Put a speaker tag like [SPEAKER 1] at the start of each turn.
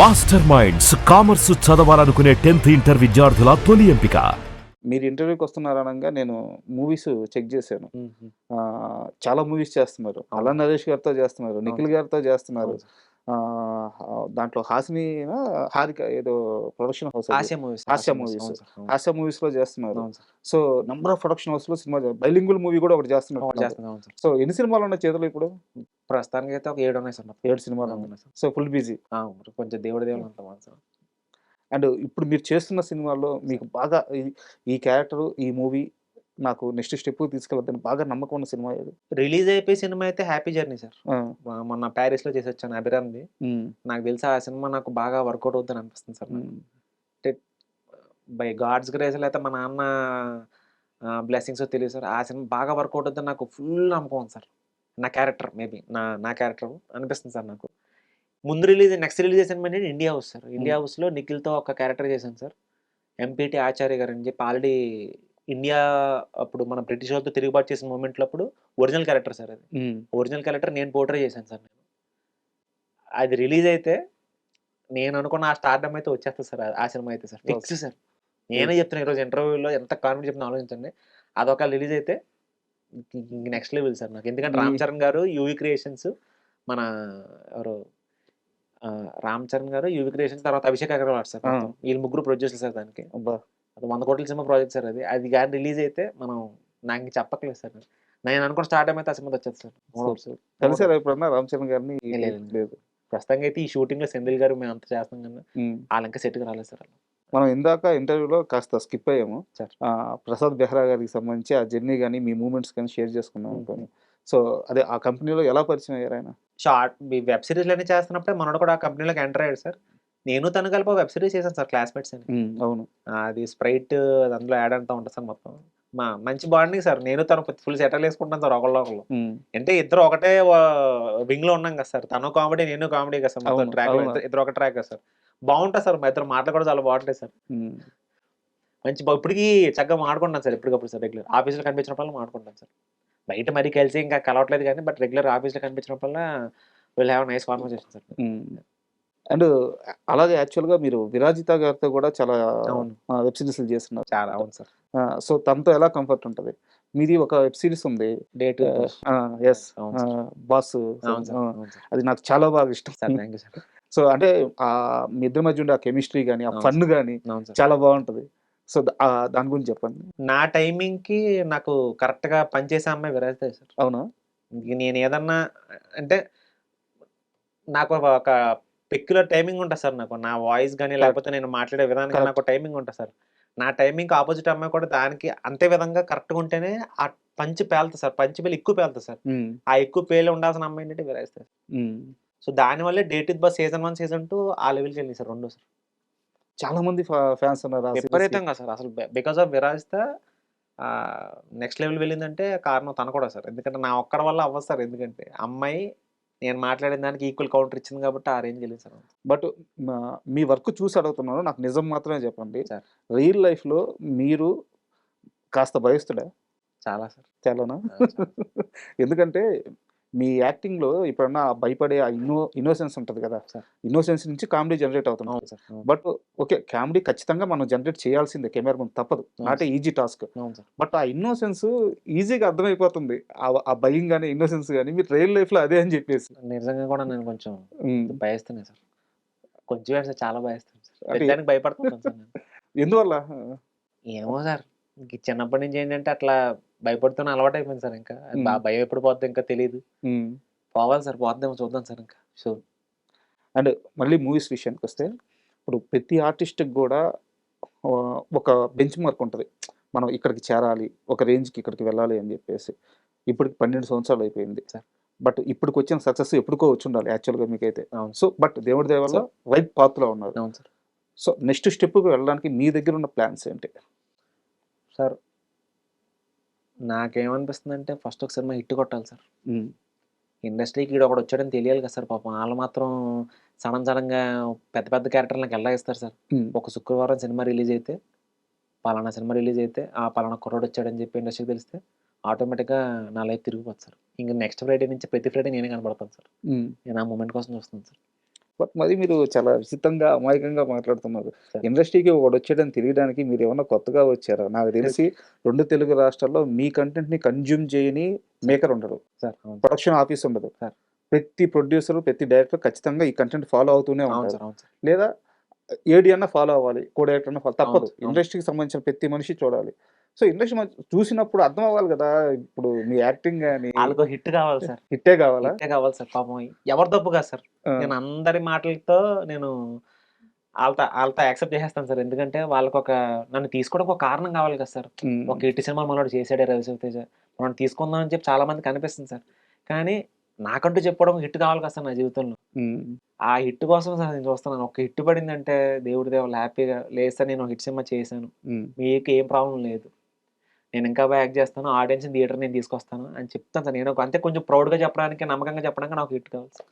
[SPEAKER 1] Master minds commerce చదవాలనుకునే 10th inter విద్యార్థుల తొలి ఎంపిక.
[SPEAKER 2] మీరు ఇంటర్వ్యూకి వస్తున్నారనగా నేను మూవీస్ చెక్ చేశాను.
[SPEAKER 3] హుహు.
[SPEAKER 2] చాలా మూవీస్ చేస్తున్నారు.
[SPEAKER 3] అవును.
[SPEAKER 2] అలా నరేష్ గారితో చేస్తున్నారు, నిఖిల్
[SPEAKER 3] అవును.
[SPEAKER 2] గారితో చేస్తున్నారు.
[SPEAKER 3] అవును సార్.
[SPEAKER 2] దాంట్లో హారిక ఏదో ప్రొడక్షన్ హౌస్ అది.
[SPEAKER 3] Asia movies.
[SPEAKER 2] హాస్య
[SPEAKER 3] అవును
[SPEAKER 2] మూవీస్.
[SPEAKER 3] సార్. అవును.
[SPEAKER 2] హాస్య మూవీస్‌లో చేస్తున్నారు.
[SPEAKER 3] అవును sir.
[SPEAKER 2] So, number of production హౌస్‌లో సినిమా బైలింగువల్ మూవీ కూడా ఒకటి
[SPEAKER 3] ఒకటి
[SPEAKER 2] చేస్తున్నట్టున్నారు.
[SPEAKER 3] చేస్తున్నాం. అవును సార్.
[SPEAKER 2] సో, ఎన్ని సినిమాలున్నాయి చేతిలో ఇప్పుడు?
[SPEAKER 3] ప్రస్తుతానికైతే ఒక 7 ఉన్నాయి సార్ మొత్తం.
[SPEAKER 2] 7 సినిమాలున్నాయి.
[SPEAKER 3] ఉన్నాయి సార్.
[SPEAKER 2] So, full busy.
[SPEAKER 3] మరి కొంచెం దేవుడి దేవుళ్ళంతా సార్.
[SPEAKER 2] అండ్ ఇప్పుడు మీరు చేస్తున్న సినిమాల్లో మీకు బాగా ఈ క్యారెక్టర్, ఈ మూవీ నాకు నెక్స్ట్ స్టెప్‌కి తీసుకెళ్తదని బాగా నమ్మకం ఉన్న సినిమా ఏది?
[SPEAKER 3] రిలీజ్ అయిపోయే సినిమా అయితే 'హ్యాపీ జర్నీ' సార్.
[SPEAKER 2] ఆ!
[SPEAKER 3] మొన్న ప్యారిస్‌లో చేసొచ్చాను అభిరామ్‌ది.
[SPEAKER 2] హ్మ్.
[SPEAKER 3] నాకు తెలిసి ఆ సినిమా నాకు బాగా వర్కౌట్ అవుద్దని అనిపిస్తుంది సార్ నాకు.
[SPEAKER 2] హ్మ్.
[SPEAKER 3] అంటే బై గాడ్స్ గ్రేస్ లేకపోతే మా నాన్న బ్లెస్సింగ్సో తెలీదు సార్. ఆ సినిమా బాగా వర్కౌట్ అవుద్దని నాకు ఫుల్ నమ్మకం ఉంది సార్. నా క్యారెక్టర్ మేబీ నా క్యారెక్టర్ అనిపిస్తుంది సార్ నాకు. నెక్స్ట్ రిలీజ్ చేసిన సినిమా ఏంటంటే 'ఇండియా హౌస్' సార్. 'ఇండియా హౌస్‌లో' నిఖిల్‌తో ఒక క్యారెక్టర్ చేశాను సార్. ఎంపీటీ ఆచార్య గారని చెప్పి ఆల్రెడీ ఇండియా అప్పుడు మన బ్రిటిష్ వాళ్ళతో తిరుగుబాటు చేసిన మూమెంట్‌లో అప్పుడు ఒరిజినల్ క్యారెక్టర్ సార్ అది.
[SPEAKER 2] హ్మ్.
[SPEAKER 3] ఒరిజినల్ క్యారెక్టర్ నేను పోర్ట్రే చేశాను సార్ నేను. అది రిలీజ్ అయితే నేను అనుకున్న ఆ స్టార్డమ్ అయితే వచ్చేస్తది సార్. ఆ సినిమా అయితే సార్. Fix sir. నేనే చెప్తున్నా ఈరోజు ఇంటర్వ్యూలో ఎంత కాన్ఫిడెంట్ చెప్తున్నా ఆలోచించండి. అదొక రిలీజ్ అయితే నెక్స్ట్ లెవెల్ సార్ నాకు. ఎందుకంటే
[SPEAKER 2] ఈ
[SPEAKER 3] 'రామ్ చరణ్' గారు, యూవీ క్రియేషన్స్ మన ఎవరు 'రామ్ చరణ్' గారు, యూవీ క్రియేషన్స్ తర్వాత 'అభిషేక్ అగర్వాల్' సార్
[SPEAKER 2] ఆ!
[SPEAKER 3] మొత్తం. వీళ్ళు ముగ్గురు ప్రొడ్యూసర్లు సార్ దానికి.
[SPEAKER 2] అబ్బా!
[SPEAKER 3] అది 100 కోట్ల సినిమా ప్రాజెక్ట్ సార్ అది. అది గాని రిలీజ్ అయితే నాకింక చెప్పక్కర్లేదు సార్. నేను అనుకున్న స్టార్డమ్ అయితే ఆ సినిమాతో వచ్చేది సార్. No doubt sir.
[SPEAKER 2] కలిసారా ఎప్పుడన్నా రామ్ చరణ్ గారిని?
[SPEAKER 3] లేదు.
[SPEAKER 2] లేదు.
[SPEAKER 3] ప్రస్తుతానికి అయితే ఈ షూటింగ్‌లో సెంధిల్ గారు మేమంతా చేస్తున్నాం గాని
[SPEAKER 2] హ్మ్.
[SPEAKER 3] ఆళ్ళింకా సెట్‌కి రాలేదు సార్ ఆళ్ళు.
[SPEAKER 2] మనం ఇందాక ఇంటర్వ్యూలో కాస్త స్కిప్ అయ్యాము.
[SPEAKER 3] సార్.
[SPEAKER 2] ప్రసాద్ బెహ్రా గారికి సంబంధించి ఆ జర్నీ గాని, మీ మూవ్‌మెంట్స్ గాని షేర్ చేసుకున్నాం అనుకోని.
[SPEAKER 3] హుహు.
[SPEAKER 2] సో, అదే ఆ కంపెనీలో ఎలా పరిచయం అయ్యారాయన?
[SPEAKER 3] వెబ్ సీరీస్‌లన్నీ చేస్తున్నప్పుడే మనోడు కూడా ఆ కంపెనీలోకి ఎంటర్ అయ్యాడు సార్. నేను తను కలిపి ఒక వెబ్ సీరీస్ చేశాను సార్ 'క్లాస్‌మేట్స్' అని.
[SPEAKER 2] అవును.
[SPEAKER 3] అది స్ప్రైట్ అందులో యాడ్ అంతా ఉంటది సార్ మొత్తం. మంచి బాండింగ్ సార్. నేను తను ఫుల్ సెటర్‌లేసుకుంటాం సార్ ఒకళ్ళనొకళ్ళు.
[SPEAKER 2] హ్మ్.
[SPEAKER 3] అంటే ఇద్దరు ఒకటే వింగ్‌లో ఉన్నాం కదా సార్. తను కామెడీ, నేను కామెడీ కదా సార్ మొత్తం
[SPEAKER 2] అవును.
[SPEAKER 3] ట్రాక్‌లో.
[SPEAKER 2] అవును.
[SPEAKER 3] ఇద్దరు ఒక ట్రాక్ కదా సార్. బావుంటది సార్. మా ఇద్దరి మాటలు కూడా చాలా బావుంటాయి సార్.
[SPEAKER 2] హ్మ్.
[SPEAKER 3] ఇప్పటికి చక్కగా మాట్లాడుకుంటాం సార్ ఎప్పటికప్పుడు సార్ రెగ్యులర్. ఆఫీస్‌లో కనిపించినప్పుడల్లా మాట్లాడుకుంటాం సార్. బయట మరీ కలిసి ఇంకా కలవట్లేదు గానీ రెగ్యులర్ ఆఫీస్‌లో కనిపించినప్పుడల్లా will have nice conversation sir.
[SPEAKER 2] Hmm. And అలాగే యాక్చువల్‌గా మీరు విరాజిత గారితో కూడా చాలా
[SPEAKER 3] అవును.
[SPEAKER 2] వెబ్ సీరీస్‌లు చేస్తున్నారు.
[SPEAKER 3] చాలా అవును సార్.
[SPEAKER 2] సో, తనతో ఎలా కంఫర్ట్ ఉంటది? మీది ఒక వెబ్ సీరీస్ ఉంది.
[SPEAKER 3] Date with boss.
[SPEAKER 2] యెస్.
[SPEAKER 3] అవును సార్.
[SPEAKER 2] బాస్.
[SPEAKER 3] అవును సార్. అవును సార్.
[SPEAKER 2] అది నాకు చాలా బాగా ఇష్టం.
[SPEAKER 3] Sir thank you sir.
[SPEAKER 2] So, అంటే మీ ఇద్దరి మధ్య ఉండే ఆ కెమిస్ట్రీ గాని, ఆ
[SPEAKER 3] అవును
[SPEAKER 2] ఫన్
[SPEAKER 3] సార్.
[SPEAKER 2] గాని
[SPEAKER 3] అవును సార్.
[SPEAKER 2] చాలా బావుంటది. సో, దాని గురించి చెప్పండి.
[SPEAKER 3] నా టైమింగ్‌కి నాకు కరెక్ట్‌గా పనిచేసే అమ్మాయి విరాజితే సార్.
[SPEAKER 2] అవునా?
[SPEAKER 3] నేనేదన్నా అంటే నాకు ఒక పెక్యులర్ టైమింగ్ ఉంటది సార్ నాకు. నా వాయిస్ గాని,
[SPEAKER 2] కరెక్ట్.
[SPEAKER 3] లేకపోతే నేను మాట్లాడే విధానం గాని
[SPEAKER 2] కరెక్ట్.
[SPEAKER 3] నాకు టైమింగ్ ఉంటది సార్. నా టైమింగ్‌కి అపోజిట్ అమ్మాయి కూడా దానికి అంతే విధంగా కరెక్ట్‌గా ఉంటేనే ఆ పంచ్ పేలుతది సార్. పంచ్ పేలి ఎక్కువ పేలుతది సార్.
[SPEAKER 2] హ్మ్.
[SPEAKER 3] ఆ ఎక్కువ పేలి ఉండాల్సిన అమ్మాయి ఏంటంటే విరాజితే.
[SPEAKER 2] హ్మ్.
[SPEAKER 3] సో, దానివల్లే 'date with boss' season 1, season 2 ఆ లెవెల్‌కెళ్ళినాయి సార్ 2 సార్.
[SPEAKER 2] చాలా మంది ఫాన్స్ ఉన్నారు ఆ సీరీస్‌కి.
[SPEAKER 3] విపరీతంగా సార్. అసలు because of Virajitha next level వెళ్ళిందంటే కారణం తను కూడా సార్. ఎందుకంటే నా ఒక్కడి వల్ల అవ్వదు సార్. ఎందుకంటే అమ్మాయి నేను మాట్లాడిన దానికి ఈక్వల్ కౌంటర్ ఇచ్చింది కాబట్టి ఆ రేంజ్‌కి వెళ్ళింది సార్.
[SPEAKER 2] బట్ మా మీ వర్క్ చూసి అడుగుతున్నాను. నాకు నిజం మాత్రమే చెప్పండి.
[SPEAKER 3] సార్
[SPEAKER 2] రియల్ లైఫ్‌లో మీరు కాస్త భయస్తుడా?
[SPEAKER 3] చాలా సార్.
[SPEAKER 2] చాలానా?
[SPEAKER 3] చాలా.
[SPEAKER 2] ఎందుకంటే మీ యాక్టింగ్‌లో ఎప్పుడన్నా భయపడే ఆ ఇన్నోసెన్స్ ఉంటది కదా!
[SPEAKER 3] సార్.
[SPEAKER 2] ఇన్నోసెన్స్ నుంచి కామెడీ జనరేట్ అవుతుంటది.
[SPEAKER 3] అవును సార్. అవును.
[SPEAKER 2] But okay. కామెడీ ఖచ్చితంగా మనం జనరేట్ చేయాల్సిందే కెమెరా ముందు తప్పదు.
[SPEAKER 3] అవును
[SPEAKER 2] not a
[SPEAKER 3] sir.
[SPEAKER 2] Easy task.
[SPEAKER 3] అవును సార్.
[SPEAKER 2] బట్ ఆ ఇన్నోసెన్స్ ఈజీగా అర్థమైపోతుంది. ఆ భయం గాని, ఇన్నోసెన్స్ గాని మీరు రియల్ లైఫ్‌లో అదే అని చెప్పేసి.
[SPEAKER 3] నిజంగా కూడా నేను కొంచెం
[SPEAKER 2] హ్మ్.
[SPEAKER 3] భయస్తున్నా సార్. కొంచెం ఏంటి సార్ చాలా భయస్తున్నా సార్.
[SPEAKER 2] అంటే
[SPEAKER 3] ప్రతిదానికి భయపడుతుంటాను సార్ నేను.
[SPEAKER 2] ఎందువల్ల?
[SPEAKER 3] ఏమో సార్. ఇంక చిన్నప్పటి నుంచి ఏంటంటే అట్లా భయపడుతూనే అలవాటయిపోయింది సార్ ఇంకా.
[SPEAKER 2] హ్మ్.
[SPEAKER 3] భయం ఎప్పుడు పోద్దో ఇంకా తెలీదు.
[SPEAKER 2] హ్మ్.
[SPEAKER 3] పోవాలి సార్. పోద్దేమో చూద్దాం సార్ ఇంకా.
[SPEAKER 2] అండ్ మళ్ళీ మూవీస్ విషయానికొస్తే, ఇప్పుడు ప్రతి ఆర్టిస్ట్‌కి గూడా ఒక బెంచ్ మార్క్ ఉంటది. మనం ఇక్కడికి చేరాలి, ఒక రేంజ్‌కి ఇక్కడికి వెళ్ళాలి అని జెప్పేసి. ఇప్పటికి 12 సంవత్సరాలు అయిపోయింది.
[SPEAKER 3] సార్.
[SPEAKER 2] బట్ ఇప్పటికొచ్చిన సక్సెస్ ఎప్పటికో వచ్చుండాలి యాక్చువల్‌గా మీకైతే.
[SPEAKER 3] అవును.
[SPEAKER 2] సో, బట్ దేవుడి దయ వల్ల
[SPEAKER 3] సార్.
[SPEAKER 2] రైట్ పాత్‌లో ఉన్నారు.
[SPEAKER 3] అవును సార్.
[SPEAKER 2] సో, నెక్స్ట్ స్టెప్‌కి వెళ్ళడానికి మీ దగ్గరున్న ప్లాన్స్ ఏంటి?
[SPEAKER 3] సార్ నాకేమనిపిస్తుందంటే ఫస్ట్ ఒక సినిమా హిట్ కొట్టాలి సార్.
[SPEAKER 2] హ్మ్.
[SPEAKER 3] ఇండస్ట్రీకి ఈడొకడొచ్చాడని తెలియాలి కదా సార్ పాపం. ఆళ్ళు మాత్రం సడెన్‌గా పెద్ద పెద్ద క్యారెక్టర్‌లు నాకెలా ఇస్తారు సార్.
[SPEAKER 2] హ్మ్.
[SPEAKER 3] ఒక శుక్రవారం సినిమా రిలీజ్ అయితే, పలానా సినిమా రిలీజ్ అయితే, ఆ పలానా కుర్రోడొచ్చాడని చెప్పి ఇండస్ట్రీకి తెలిస్తే ఆటోమేటిక్‌గా నా లైఫ్ తిరిగిపోద్ది సార్. ఇంక నెక్స్ట్ ఫ్రైడే నుంచి ప్రతి ఫ్రైడే నేనే కనపడతాను సార్.
[SPEAKER 2] హ్మ్.
[SPEAKER 3] నేను ఆ మూమెంట్ కోసం చూస్తున్నాను సార్.
[SPEAKER 2] బట్ మరి మీరు చాలా విచిత్రంగా, అమాయకంగా మాట్లాడుతున్నారు.
[SPEAKER 3] సార్.
[SPEAKER 2] ఇండస్ట్రీకి ఒకడొచ్చాడని తెలియడానికి మీరేమన్నా కొత్తగా వచ్చారా? నాకు తెలిసి 2 తెలుగు రాష్ట్రాల్లో మీ కంటెంట్‌ని కన్జ్యూమ్ చేయని మేకర్ ఉండడు.
[SPEAKER 3] సార్. అవును.
[SPEAKER 2] ప్రొడక్షన్ ఆఫీస్ ఉండదు.
[SPEAKER 3] సార్.
[SPEAKER 2] ప్రతి ప్రొడ్యూసర్, ప్రతి డైరెక్టర్ ఖచ్చితంగా ఈ కంటెంట్ ఫాలో అవుతూనే
[SPEAKER 3] అవును
[SPEAKER 2] ఉంటారు.
[SPEAKER 3] సార్. అవును సార్.
[SPEAKER 2] లేదా ఏడీ అన్నా ఫాలో అవ్వాలి. కో డైరెక్టర్ అన్నా తప్పదు.
[SPEAKER 3] అవును.
[SPEAKER 2] ఇండస్ట్రీకి సంబంధించిన ప్రతి మనిషి చూడాలి. సో, ఇండస్ట్రీ చూసినప్పుడు అర్థం అవ్వాలి గదా! ఇప్పుడు మీ యాక్టింగ్ గాని
[SPEAKER 3] ఆళ్ళకో హిట్ కావాలి సార్.
[SPEAKER 2] హిట్టే కావాలా?
[SPEAKER 3] హిట్టే కావాలి సార్ పాపం. ఎవరి తప్పు కాదు సార్.
[SPEAKER 2] ఆ!
[SPEAKER 3] నేను అందరి మాటలతో నేను ఆళ్ళతో యాక్సెప్ట్ చేసేస్తాను సార్. ఎందుకంటే వాళ్ళకొక నన్ను తీసుకోవడానికి ఒక కారణం కావాలి కదా సార్.
[SPEAKER 2] హ్మ్.
[SPEAKER 3] ఒక హిట్ సినిమా మనోడు చేసాడే 'రవితేజ.' మనం తీసుకుందాం అని చెప్పి చాలా మందికి అనిపిస్తుంది సార్. కానీ నాకంటూ చెప్పుకోవడం హిట్ కావాలి కదా సార్ నా జీవితంలో.
[SPEAKER 2] హ్మ్.
[SPEAKER 3] ఆ హిట్ కోసం సార్ నేను చూస్తున్నాను. ఒక హిట్ పడిందంటే దేవుడి దయ వల్ల హ్యాపీగా లేదు సార్ నేను హిట్ సినిమా చేశాను.
[SPEAKER 2] హ్మ్.
[SPEAKER 3] మీకు ఏం ప్రాబ్లమ్ లేదు. నేను ఇంకా బాగా యాక్ట్ చేస్తాను. ఆడియన్స్‌ని థియేటర్ నేను తీసుకొస్తాను అని చెప్తాను సార్. నేను అంతే కొంచెం ప్రౌడ్‌గా చెప్పడానికి, నమ్మకంగా చెప్పడానికి నాకు హిట్ కావాలి సార్.